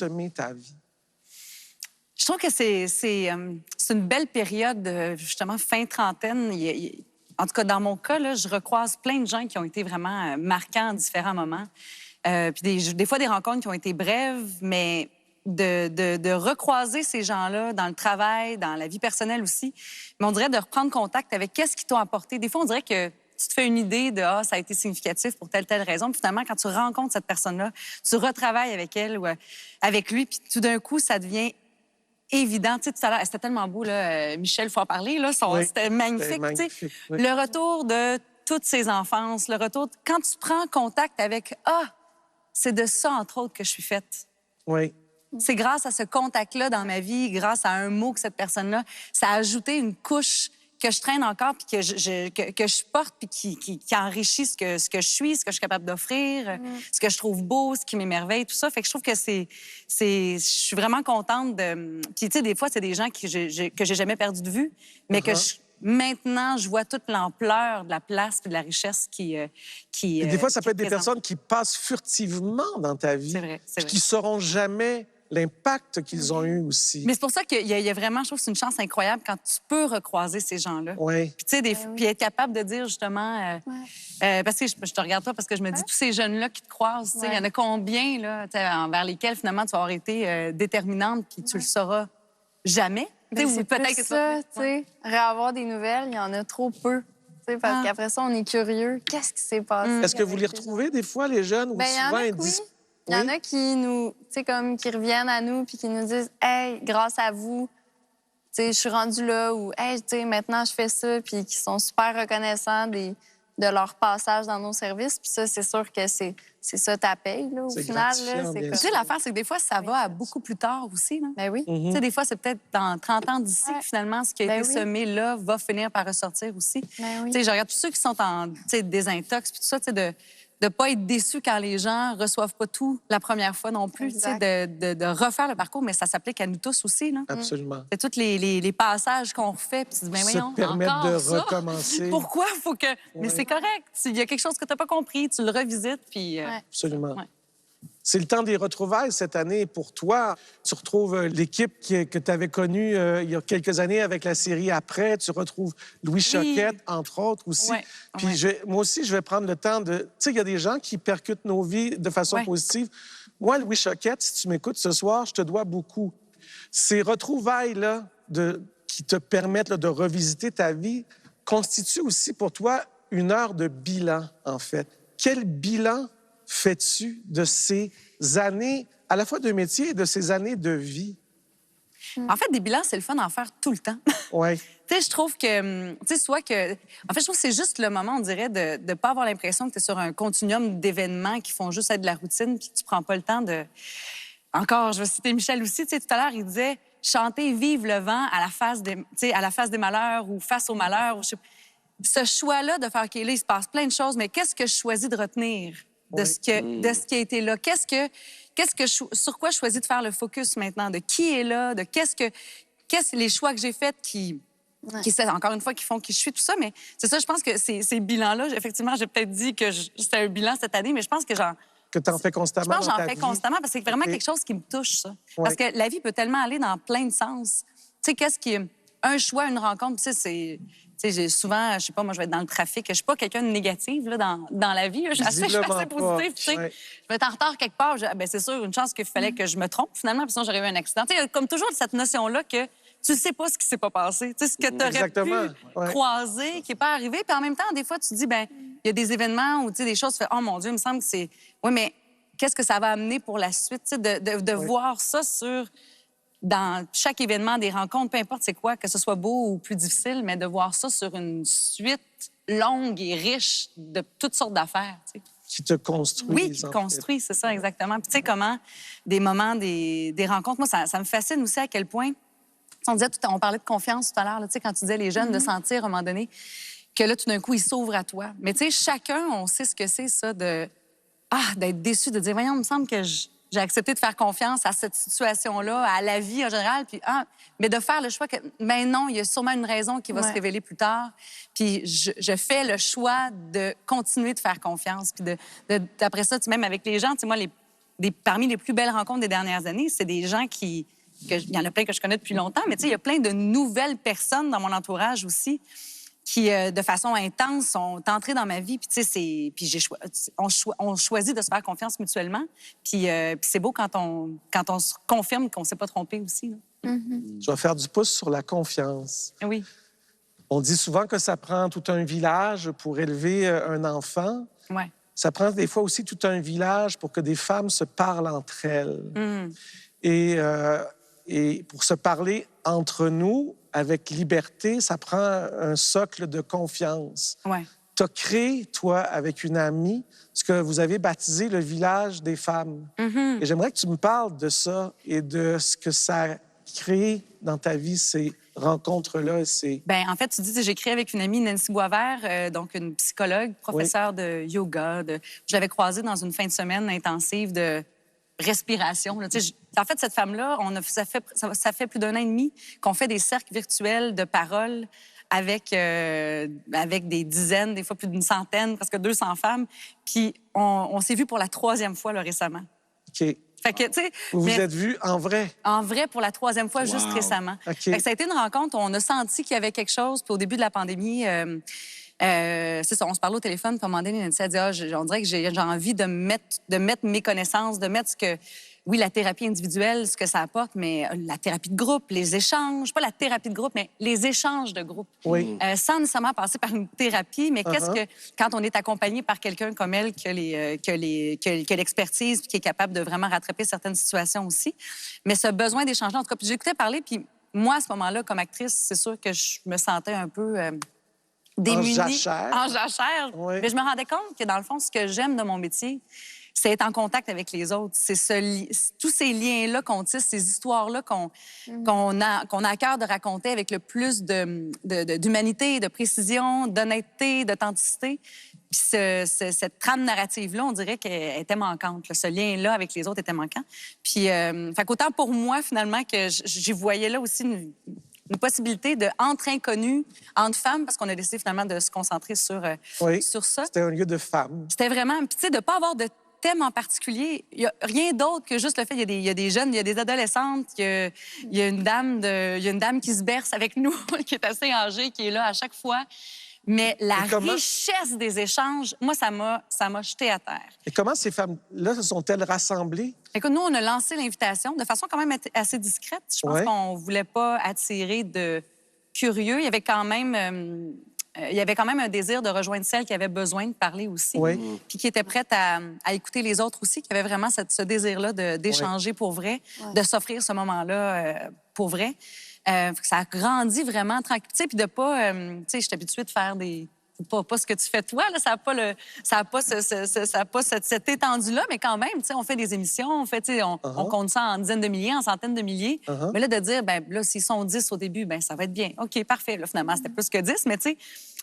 semer ta vie? Je trouve que c'est une belle période, justement, fin trentaine. En tout cas, dans mon cas, là, je recroise plein de gens qui ont été vraiment marquants à différents moments. Puis des fois, des rencontres qui ont été brèves, mais de recroiser ces gens-là dans le travail, dans la vie personnelle aussi. Mais on dirait de reprendre contact avec qu'est-ce qu'ils t'ont apporté. Des fois, on dirait que tu te fais une idée de « Ah, ça a été significatif pour telle raison. » Puis finalement, quand tu rencontres cette personne-là, tu retravailles avec elle ou avec lui, puis tout d'un coup, ça devient évident. Tu sais, tout à l'heure, c'était tellement beau, là, Michel, il faut en parler, là, Oui, c'était magnifique. magnifique, oui. Le retour de toutes ces enfances, le retour... Quand tu prends contact avec « Ah, c'est de ça, entre autres, que je suis faite. » Oui. C'est grâce à ce contact-là dans ma vie, grâce à un mot que cette personne-là, ça a ajouté une couche que je traîne encore, puis que je porte, puis qui enrichit ce que je suis, ce que je suis capable d'offrir, ce que je trouve beau, ce qui m'émerveille, tout ça. Fait que je trouve que je suis vraiment contente de... Puis, tu sais, des fois, c'est des gens que j'ai jamais perdu de vue, mais maintenant, je vois toute l'ampleur de la place et de la richesse qui Et des fois, ça peut être des présente. personnes qui passent furtivement dans ta vie, C'est vrai, c'est puis vrai. qui ne sauront jamais l'impact qu'ils ont eu aussi. Mais c'est pour ça qu'il y a vraiment, je trouve que c'est une chance incroyable quand tu peux recroiser ces gens-là. Oui. Puis, tu sais, puis être capable de dire justement... parce que je te regarde pas parce que je me dis, tous ces jeunes-là qui te croisent, tu sais, il y en a combien, là, tu sais, envers lesquels, finalement, tu vas avoir été déterminante, puis tu le sauras jamais. Tu sais, ou C'est peut-être plus que ça, tu sais. Réavoir des nouvelles, il y en a trop peu. Tu sais, parce qu'après ça, on est curieux. Qu'est-ce qui s'est passé? Est-ce que vous les avec ces retrouvez des fois, les jeunes, ou Ben, il y en souvent a ils que oui. disent... Il y en a qui nous, tu sais, comme qui reviennent à nous puis qui nous disent, hey, grâce à vous, tu sais, je suis rendue là, ou hey, tu sais, maintenant je fais ça, puis qui sont super reconnaissants de leur passage dans nos services. Puis ça, c'est sûr que c'est ça ta paye, là, au C'est final. gratifiant, Là, bien c'est sûr. Tu sais, l'affaire, c'est que des fois, ça va à beaucoup plus tard aussi. Là. Ben oui. Tu sais, des fois, c'est peut-être dans 30 ans d'ici Ouais. que finalement, ce qui a Ben été oui. semé là va finir par ressortir aussi. Ben oui. Tu sais, je regarde tous ceux qui sont en désintox, puis tout ça, tu sais, de ne pas être déçu quand les gens reçoivent pas tout la première fois non plus, tu sais, de refaire le parcours, mais ça s'applique à nous tous aussi. Là. Absolument. C'est tous les passages qu'on refait, puis tu dis, ben voyons, Se permettre encore de ça? recommencer. Pourquoi faut que... Mais c'est correct. Il y a quelque chose que tu n'as pas compris, tu le revisites, puis... Absolument. Ouais. C'est le temps des retrouvailles cette année pour toi. Tu retrouves l'équipe que tu avais connue il y a quelques années avec la série Après. Tu retrouves Louis Choquette, entre autres, aussi. Ouais, Puis ouais. moi aussi, je vais prendre le temps de... Tu sais, il y a des gens qui percutent nos vies de façon Ouais. positive. Moi, Louis Choquette, si tu m'écoutes ce soir, je te dois beaucoup. Ces retrouvailles-là qui te permettent là, de revisiter ta vie constituent aussi pour toi une heure de bilan, en fait. Quel bilan fais-tu de ces années, à la fois de métier et de ces années de vie? En fait, des bilans, c'est le fun d'en faire tout le temps. Oui. Tu sais, je trouve que, tu sais, soit que... En fait, je trouve que c'est juste le moment, on dirait, de ne pas avoir l'impression que tu es sur un continuum d'événements qui font juste être de la routine puis que tu prends pas le temps de... Encore, je vais citer Michel aussi, tu sais, tout à l'heure, il disait « chanter, vive le vent à la face des, tu sais, à la face des malheurs ou face aux malheurs. » Ou ce choix-là de faire « OK, là, il se passe plein de choses, mais qu'est-ce que je choisis de retenir de, ce qui a été là? Sur quoi je choisis de faire le focus maintenant? De qui est là? De qu'est-ce les choix que j'ai faits qui c'est encore une fois, qui font qui je suis, tout ça. Mais c'est ça, je pense que ces bilans-là, effectivement, j'ai peut-être dit que c'était un bilan cette année, mais je pense que Que tu en fais je constamment pense que dans j'en ta fais vie. constamment parce que c'est vraiment OK. quelque chose qui me touche, ça. Ouais. Parce que la vie peut tellement aller dans plein de sens. Tu sais, qu'est-ce qui est un choix, une rencontre, tu sais, c'est... Tu sais, j'ai souvent, je sais pas, moi, je vais être dans le trafic. Je suis pas quelqu'un de négatif là, dans la vie. Là. Je suis assez Visiblement positive. pas. Tu sais. Ouais. Je vais être en retard quelque part. Ben, c'est sûr, une chance qu'il fallait que je me trompe, finalement, puis sinon, j'aurais eu un accident. Tu sais, comme toujours, cette notion-là que tu sais pas ce qui s'est pas passé. Tu sais, ce que tu aurais Exactement. pu Ouais. croiser, qui est pas arrivé. Puis en même temps, des fois, tu te dis, ben il y a des événements où, tu sais, des choses, tu fais, oh mon Dieu, il me semble que c'est... Oui, mais qu'est-ce que ça va amener pour la suite? Tu sais, de voir ça dans chaque événement, des rencontres, peu importe c'est quoi, que ce soit beau ou plus difficile, mais de voir ça sur une suite longue et riche de toutes sortes d'affaires. Tu sais. Qui te construisent. Oui, qui te en fait. construit, c'est ça, exactement. Puis tu sais comment des moments, des rencontres, moi, ça me fascine aussi à quel point... On parlait de confiance tout à l'heure, tu sais, quand tu disais les jeunes, de sentir à un moment donné que là, tout d'un coup, ils s'ouvrent à toi. Mais tu sais, chacun, on sait ce que c'est, ça, d'être déçu, de dire, voyons, il me semble que j'ai accepté de faire confiance à cette situation-là, à la vie en général, puis mais de faire le choix que, ben non, il y a sûrement une raison qui va se révéler plus tard, puis je fais le choix de continuer de faire confiance, puis après ça, tu sais, même avec les gens, tu sais, moi, parmi les plus belles rencontres des dernières années. C'est des gens il y en a plein que je connais depuis longtemps, mais tu sais, il y a plein de nouvelles personnes dans mon entourage aussi qui, de façon intense, sont entrées dans ma vie. Puis, tu sais, on choisit de se faire confiance mutuellement. Puis c'est beau quand on se confirme qu'on ne s'est pas trompé aussi. Là. Je vais faire du pouce sur la confiance. Oui. On dit souvent que ça prend tout un village pour élever un enfant. Ouais. Ça prend des fois aussi tout un village pour que des femmes se parlent entre elles. Et pour se parler entre nous, avec liberté, ça prend un socle de confiance. Ouais. Tu as créé, toi, avec une amie, ce que vous avez baptisé le village des femmes. Et j'aimerais que tu me parles de ça et de ce que ça a créé dans ta vie, ces rencontres-là. Bien, en fait, tu dis, j'ai créé avec une amie, Nancy Boisvert, donc une psychologue, professeure de yoga. Je l'avais croisée dans une fin de semaine intensive de respiration. Là. En fait, cette femme-là, ça fait plus d'1 an et demi qu'on fait des cercles virtuels de paroles avec des dizaines, des fois plus d'une centaine, presque 200 femmes. Puis on s'est vus pour la 3e fois là, récemment. OK. Fait que, tu sais, vous vous êtes vus en vrai? En vrai, pour la 3e fois, juste récemment. Okay. Fait que ça a été une rencontre où on a senti qu'il y avait quelque chose. Puis au début de la pandémie, c'est ça, on se parlait au téléphone, puis à un moment donné, Nancy a dit, on dirait que j'ai envie de mettre mes connaissances, de mettre ce que... Oui, la thérapie individuelle, ce que ça apporte, mais la thérapie de groupe, les échanges, pas la thérapie de groupe, mais les échanges de groupe. Oui. Sans nécessairement passer par une thérapie, mais qu'est-ce que, quand on est accompagné par quelqu'un comme elle, qui a l'expertise, puis qui est capable de vraiment rattraper certaines situations aussi. Mais ce besoin d'échanger, en tout cas, puis j'écoutais parler, puis moi, à ce moment-là, comme actrice, c'est sûr que je me sentais un peu... démunie. En jachère. Oui. Mais je me rendais compte que, dans le fond, ce que j'aime de mon métier, c'est être en contact avec les autres. C'est tous ces liens-là qu'on tisse, ces histoires-là qu'on a à cœur de raconter avec le plus d'humanité, de précision, d'honnêteté, d'authenticité. Puis cette trame narrative-là, on dirait qu'elle était manquante. Là. Ce lien-là avec les autres était manquant. Puis, fait qu'autant pour moi, finalement, que j'y voyais là aussi une possibilité entre inconnus, entre femmes, parce qu'on a décidé finalement de se concentrer sur ça. C'était un lieu de femmes. C'était vraiment... Puis, tu sais, de ne pas avoir de thème en particulier. Il n'y a rien d'autre que juste le fait qu'il y a des jeunes, il y a des adolescentes, il y a une dame qui se berce avec nous, qui est assez âgée, qui est là à chaque fois. Mais la richesse des échanges, moi, ça m'a jeté à terre. Et comment ces femmes-là se sont-elles rassemblées? Écoute, nous, on a lancé l'invitation de façon quand même assez discrète. Je pense qu'on ne voulait pas attirer de curieux. Il y avait quand même un désir de rejoindre celle qui avait besoin de parler aussi. Puis qui était prête à écouter les autres aussi, qui avait vraiment ce désir-là d'échanger pour vrai, de s'offrir ce moment-là pour vrai. Ça a grandi vraiment tranquille. Puis de pas... tu sais, je suis habituée de faire des... Pas ce que tu fais toi, là, ça n'a pas cette étendue-là, mais quand même, tu sais, on fait des émissions, on compte ça en dizaines de milliers, en centaines de milliers. Mais là, de dire, ben là, s'ils sont 10 au début, ben ça va être bien. OK, parfait. Là, finalement, c'était plus que 10, mais tu sais,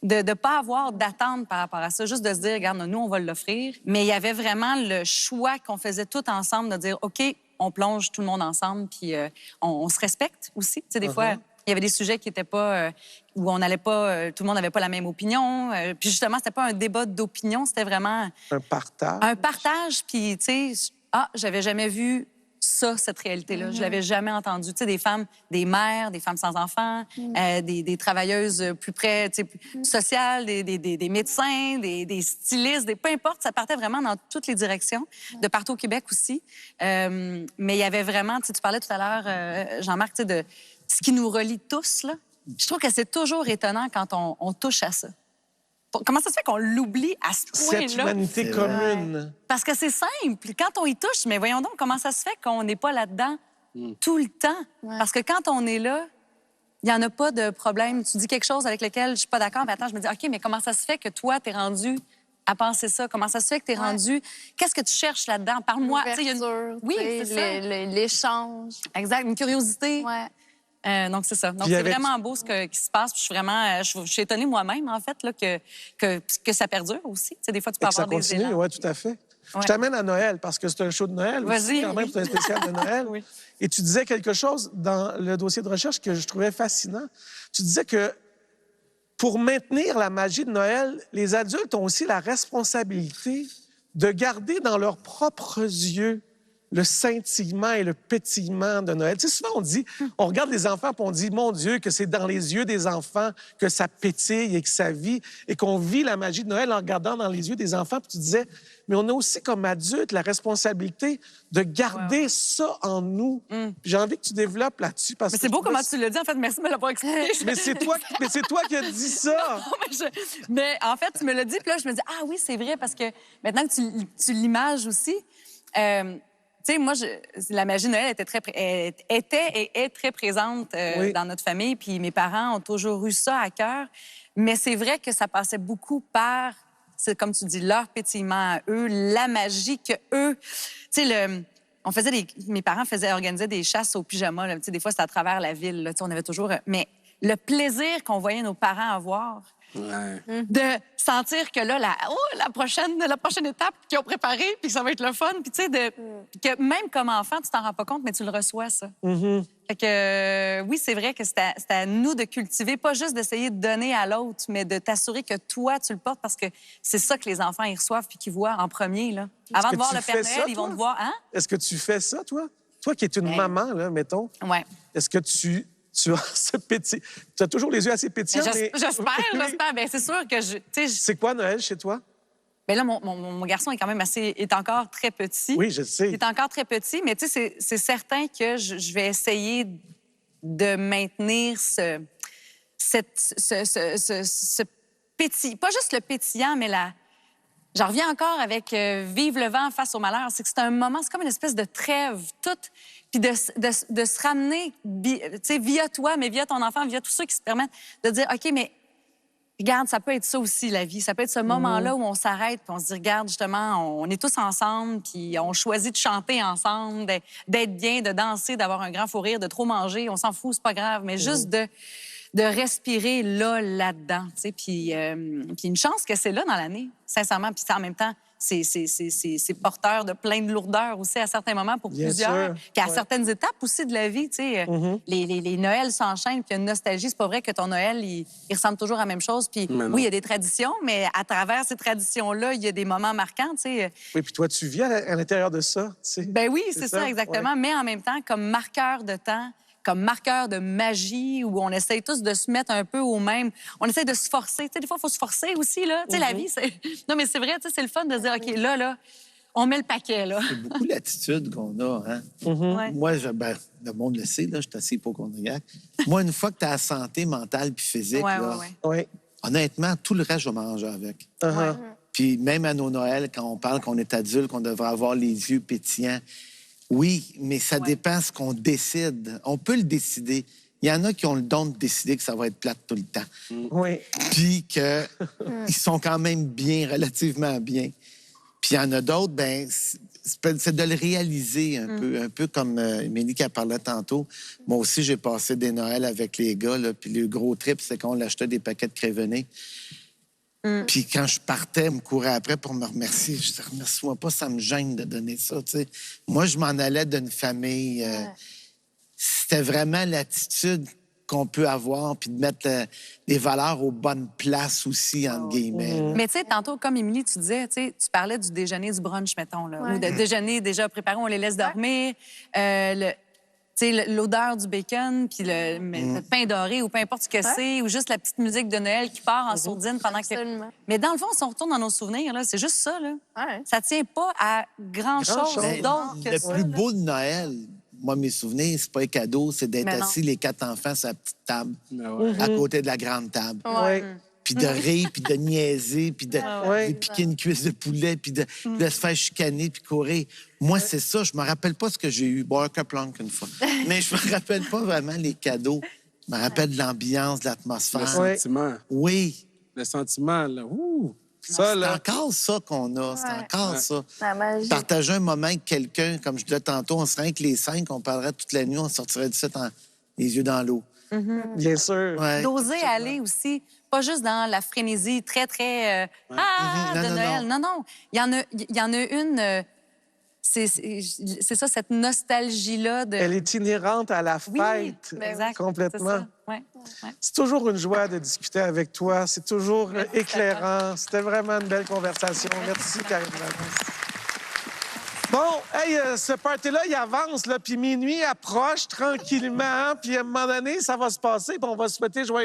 de ne pas avoir d'attente par rapport à ça, juste de se dire, regarde, nous, on va l'offrir. Mais il y avait vraiment le choix qu'on faisait tout ensemble de dire, OK, on plonge tout le monde ensemble, puis on se respecte aussi. Tu sais, des fois... Il y avait des sujets qui n'étaient pas... où on n'allait pas... tout le monde n'avait pas la même opinion. Puis justement, c'était pas un débat d'opinion, c'était vraiment... Un partage. Un partage, puis tu sais... j'avais jamais vu ça, cette réalité-là. Je l'avais jamais entendu. Tu sais, des femmes, des mères, des femmes sans enfants, des travailleuses plus près, tu sais, sociales, des médecins, des stylistes, peu importe. Ça partait vraiment dans toutes les directions, de partout au Québec aussi. Mais il y avait vraiment... Tu sais, tu parlais tout à l'heure, Jean-Marc, tu sais, de... Ce qui nous relie tous, là, je trouve que c'est toujours étonnant quand on touche à ça. Comment ça se fait qu'on l'oublie à ce point-là? Cette humanité commune. Parce que c'est simple. Quand on y touche, mais voyons donc, comment ça se fait qu'on n'est pas là-dedans tout le temps? Parce que quand on est là, il n'y en a pas de problème. Tu dis quelque chose avec lequel je ne suis pas d'accord, mais attends, je me dis, OK, mais comment ça se fait que toi, tu es rendu à penser ça? Comment ça se fait que tu es rendu... Qu'est-ce que tu cherches là-dedans? Parle-moi. Oui, c'est ça. L'échange. Exact, une curiosité. Donc, c'est ça. Donc, c'est vraiment beau ce qui se passe. Puis je suis étonnée moi-même, en fait, là, que ça perdure aussi. Tu sais, des fois, tu peux avoir des élans. Oui, tout à fait. Je t'amène à Noël, parce que c'est un show de Noël. Vas-y. Quand même, c'est un spécial de Noël. Et tu disais quelque chose dans le dossier de recherche que je trouvais fascinant. Tu disais que pour maintenir la magie de Noël, les adultes ont aussi la responsabilité de garder dans leurs propres yeux le scintillement et le pétillement de Noël. Tu sais, souvent, on regarde les enfants et on dit, mon Dieu, que c'est dans les yeux des enfants que ça pétille et que ça vit et qu'on vit la magie de Noël en regardant dans les yeux des enfants. Puis tu disais, mais on a aussi, comme adultes, la responsabilité de garder ça en nous. Puis j'ai envie que tu développes là-dessus. Parce Mais que c'est beau je comment trouvais- tu l'as dit. En fait, merci de me l'avoir expliqué. Mais c'est toi qui as dit ça. Mais en fait, tu me l'as dit, puis là, je me dis, ah oui, c'est vrai, parce que maintenant que tu l'images aussi, tu sais, moi, la magie de Noël était et est très présente Oui. dans notre famille, puis mes parents ont toujours eu ça à cœur. Mais c'est vrai que ça passait beaucoup par, c'est comme tu dis, leur pétillement à eux, la magie que eux, tu sais, mes parents organisaient des chasses au pyjama. Là. Tu sais, des fois, c'était à travers la ville. Là. Tu sais, on avait toujours... Mais le plaisir qu'on voyait nos parents avoir, de sentir que là, la prochaine étape qu'ils ont préparée, puis que ça va être le fun, puis tu sais, que même comme enfant, tu t'en rends pas compte, mais tu le reçois, ça. Fait que oui, c'est vrai que c'est à nous de cultiver, pas juste d'essayer de donner à l'autre, mais de t'assurer que toi, tu le portes, parce que c'est ça que les enfants, ils reçoivent puis qu'ils voient en premier, là. Avant que de voir tu le Père fais Noël, ça, ils vont toi? te voir, hein? Est-ce que tu fais ça, toi? Toi qui es une maman, là, mettons. Ouais. Est-ce que tu as ce petit... Tu as toujours les yeux assez pétillants, mais... J'espère, Oui. j'espère. Bien, c'est sûr que tu sais, C'est quoi Noël chez toi? ben là, mon garçon est quand même est encore très petit. Oui, je sais. Il est encore très petit, mais tu sais, c'est certain que je vais essayer de maintenir ce petit... Pas juste le pétillant, mais j'en reviens encore avec Vive le vent face au malheur. C'est que c'est un moment, c'est comme une espèce de trêve toute, puis de se ramener, tu sais, via toi, mais via ton enfant, via tous ceux qui se permettent de dire, OK, mais regarde, ça peut être ça aussi, la vie. Ça peut être ce moment-là où on s'arrête, puis on se dit, regarde, justement, on est tous ensemble, puis on choisit de chanter ensemble, d'être bien, de danser, d'avoir un grand fou rire, de trop manger. On s'en fout, c'est pas grave, mais juste de respirer là-dedans, tu sais. Puis une chance que c'est là dans l'année, sincèrement. Puis en même temps, c'est porteur de plein de lourdeurs aussi à certains moments pour Bien plusieurs. sûr. Puis à Ouais. certaines étapes aussi de la vie, tu sais. Les Noëls s'enchaînent, puis il y a une nostalgie. C'est pas vrai que ton Noël, il ressemble toujours à la même chose. Puis oui, il y a des traditions, mais à travers ces traditions-là, il y a des moments marquants, tu sais. Oui, puis toi, tu vis à l'intérieur de ça, tu sais. Ben oui, c'est ça, exactement. Ouais. Mais en même temps, comme marqueur de temps, comme marqueur de magie, où on essaye tous de se mettre un peu au même... On essaie de se forcer. Tu sais, des fois, il faut se forcer aussi, là. Tu sais, la vie, c'est... Non, mais c'est vrai, tu sais, c'est le fun de se dire, OK, là, on met le paquet, là. C'est beaucoup l'attitude qu'on a. Hein? Ouais. Moi, le monde le sait, là, je suis assez hypochondriaque. Moi, une fois que tu as la santé mentale puis physique, Ouais, là, ouais. Oui. honnêtement, tout le reste, je vais m'arranger avec. Uh-huh. Puis même à nos Noëls, quand on parle qu'on est adulte, qu'on devrait avoir les yeux pétillants, oui, mais ça dépend ce qu'on décide. On peut le décider. Il y en a qui ont le don de décider que ça va être plate tout le temps. Oui. Puis qu'ils sont quand même bien, relativement bien. Puis il y en a d'autres, ben c'est de le réaliser un peu comme Émilie qui a parlé tantôt. Moi aussi, j'ai passé des Noëls avec les gars, là, puis le gros trip, c'est qu'on achetait des paquets de crévenés. Puis quand je partais, me courait après pour me remercier. Je disais, remercie-moi pas, ça me gêne de donner ça, tu sais. Moi, je m'en allais d'une famille... C'était vraiment l'attitude qu'on peut avoir, puis de mettre les valeurs aux bonnes places aussi, entre guillemets. là. Mais tu sais, tantôt, comme Émilie, tu disais, tu sais, tu parlais du déjeuner, du brunch, mettons, là, ou de déjeuner déjà préparé, on les laisse dormir. Tu sais, l'odeur du bacon, puis le pain doré, ou peu importe ce que c'est, ou juste la petite musique de Noël qui part en sourdine pendant que... Absolument. Mais dans le fond, si on retourne dans nos souvenirs, là, c'est juste ça, là. Ouais. Ça tient pas à grand-chose Grand-chose. d'autre que Le ça. plus là. beau de Noël, moi, mes souvenirs, c'est pas un cadeau, c'est d'être Mais non. assis, les 4 enfants, sur la petite table, à côté de la grande table. Oui. Puis de rire, puis de niaiser, puis de ouais. piquer une cuisse de poulet, puis de se faire chicaner, puis courir. Moi, c'est ça. Je me rappelle pas ce que j'ai eu. Boire un plank une fois. Mais je me rappelle pas vraiment les cadeaux. Je me rappelle de l'ambiance, de Le l'atmosphère. Ouais. sentiment. Oui. Le sentiment, là. Ouh! Ça, C'est là. encore ça qu'on a. C'est encore ça. La magie. Partager un moment avec quelqu'un, comme je disais tantôt, on serait avec les 5, on parlerait toute la nuit, on sortirait du set les yeux dans l'eau. Bien sûr. Ouais. D'oser aller aussi, pas juste dans la frénésie très, très... Non, de non, Noël. Non. Il y en a une... c'est ça, cette nostalgie-là de... Elle est inhérente à la Oui, fête. exact. Complètement. C'est ça. Ouais. C'est toujours une joie de discuter avec toi. C'est toujours éclairant. C'était vraiment une belle conversation. Merci, Karine Vallance. Bon, hey, ce party-là, il avance, là, puis minuit approche tranquillement, puis à un moment donné, ça va se passer, puis on va se souhaiter joyeux